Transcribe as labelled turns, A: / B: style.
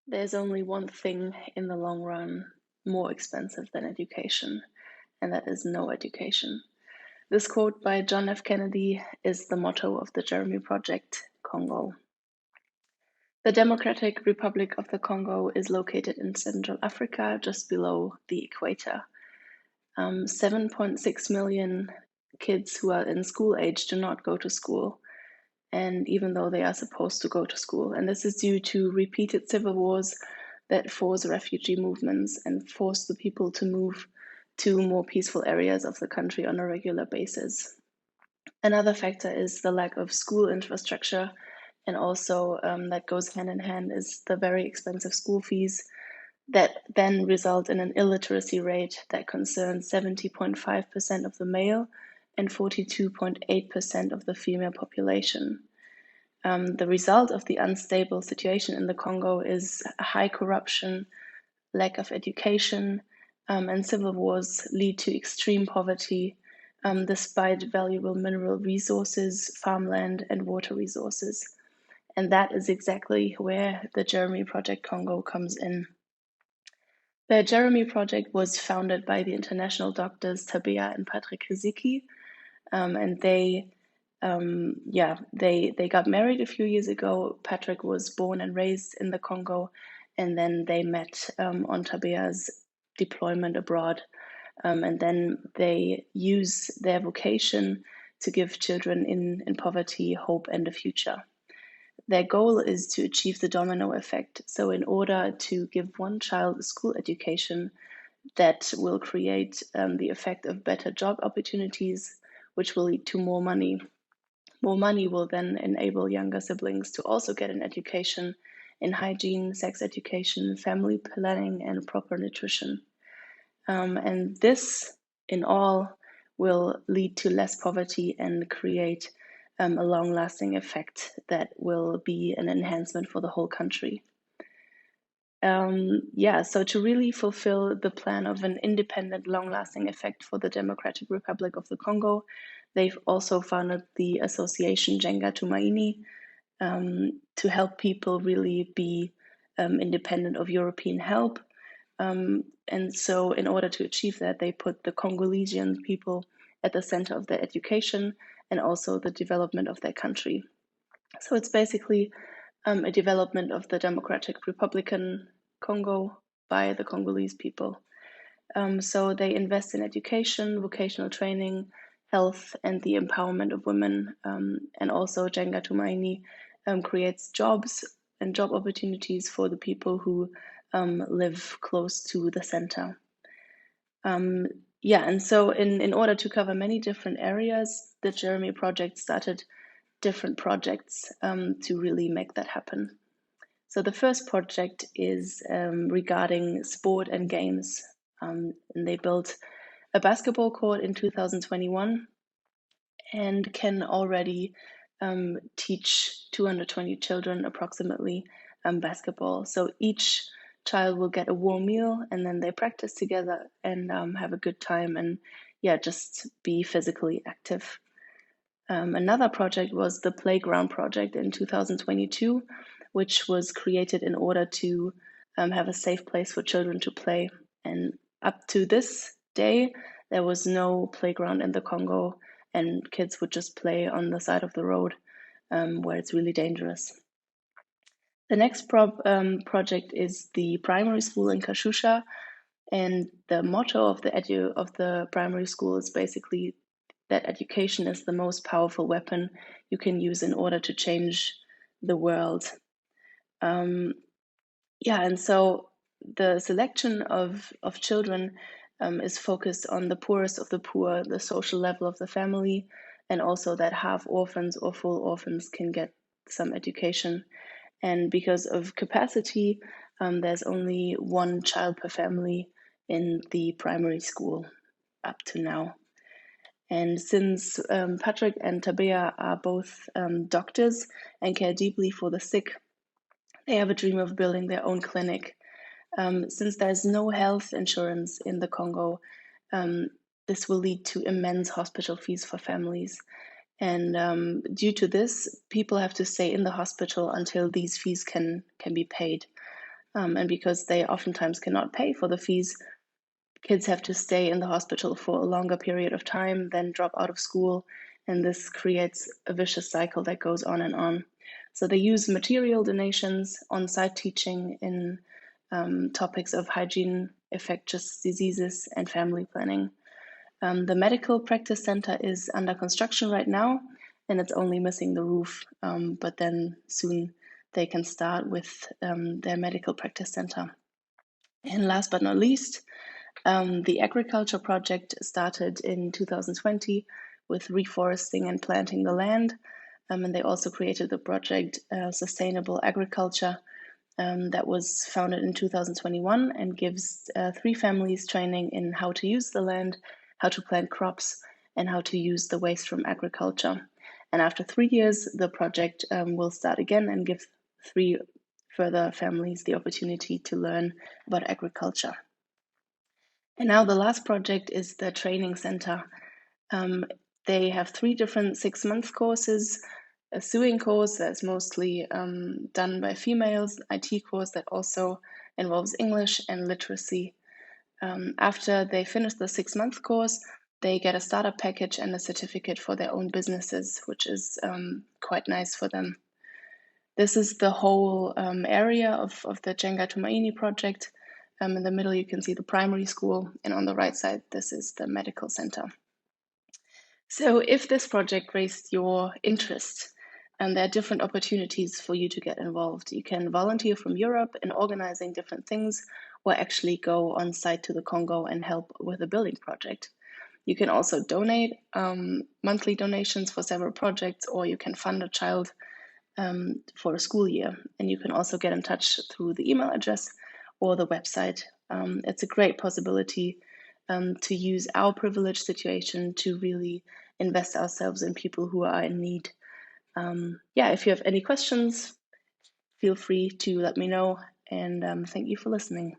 A: There's only one thing in the long run more expensive than education, and that is no education. This quote by John F. Kennedy is the motto of the Jeremy Project Congo. The Democratic Republic of the Congo is located in Central Africa, just below the equator. 7.6 million kids who are in school age do not go to school, and even though they are supposed to go to school. And this is due to repeated civil wars that force refugee movements and force the people to move to more peaceful areas of the country on a regular basis. Another factor is the lack of school infrastructure, and also that goes hand in hand is the very expensive school fees that then result in an illiteracy rate that concerns 70.5% of the male and 42.8% of the female population. The result of the unstable situation in the Congo is high corruption, lack of education, and civil wars lead to extreme poverty, despite valuable mineral resources, farmland, and water resources. And that is exactly where the Jeremy Project Congo comes in. The Jeremy Project was founded by the international doctors Tabea and Patrick Riziki, and they got married a few years ago. Patrick was born and raised in the Congo, and then they met on Tabea's deployment abroad. And then they use their vocation to give children in poverty hope and a future. Their goal is to achieve the domino effect. So, in order to give one child a school education, that will create the effect of better job opportunities, which will lead to more money. More money will then enable younger siblings to also get an education in hygiene, sex education, family planning, and proper nutrition. And this, in all, will lead to less poverty and create a long lasting effect that will be an enhancement for the whole country. So to really fulfill the plan of an independent, long-lasting effect for the Democratic Republic of the Congo, they've also founded the association Jenga Tumaini to help people really be independent of European help. And so in order to achieve that, they put the Congolesian people at the center of their education and also the development of their country. So it's basically a development of the Democratic Republican Congo by the Congolese people. So they invest in education, vocational training, health, and the empowerment of women. And also Jenga Tumaini creates jobs and job opportunities for the people who live close to the center. And so in order to cover many different areas, the Jeremy Project started different projects to really make that happen. So the first project is regarding sport and games. And they built a basketball court in 2021 and can already teach 220 children approximately basketball. So each child will get a warm meal, and then they practice together and have a good time and just be physically active. Another project was the Playground Project in 2022, which was created in order to have a safe place for children to play. And up to this day, there was no playground in the Congo, and kids would just play on the side of the road where it's really dangerous. The next project is the primary school in Kashusha, and the motto of the primary school is basically that education is the most powerful weapon you can use in order to change the world. And so the selection of children is focused on the poorest of the poor, the social level of the family, and also that half orphans or full orphans can get some education. And because of capacity, there's only one child per family in the primary school up to now. And since Patrick and Tabea are both doctors and care deeply for the sick, they have a dream of building their own clinic. Since there's no health insurance in the Congo, this will lead to immense hospital fees for families. And due to this, people have to stay in the hospital until these fees can be paid. And because they oftentimes cannot pay for the fees, kids have to stay in the hospital for a longer period of time, then drop out of school, and this creates a vicious cycle that goes on and on. So they use material donations, on-site teaching in topics of hygiene, infectious diseases, and family planning. The medical practice center is under construction right now, and it's only missing the roof, but then soon they can start with their medical practice center. And last but not least, the agriculture project started in 2020 with reforesting and planting the land. And they also created the project Sustainable Agriculture that was founded in 2021 and gives 3 families training in how to use the land, how to plant crops, and how to use the waste from agriculture. And after 3 years, the project will start again and give 3 further families the opportunity to learn about agriculture. And now the last project is the training center. They have 3 different 6-month courses, a sewing course that's mostly done by females, IT course that also involves English and literacy. After they finish the 6-month course, they get a startup package and a certificate for their own businesses, which is quite nice for them. This is the whole area of the Jenga Tumaini project. In the middle, you can see the primary school, and on the right side, this is the medical center. So if this project raised your interest, and there are different opportunities for you to get involved. You can volunteer from Europe in organizing different things, or actually go on site to the Congo and help with a building project. You can also donate monthly donations for several projects, or you can fund a child for a school year. And you can also get in touch through the email address or the website. It's a great possibility to use our privileged situation to really invest ourselves in people who are in need. If you have any questions, feel free to let me know, and thank you for listening.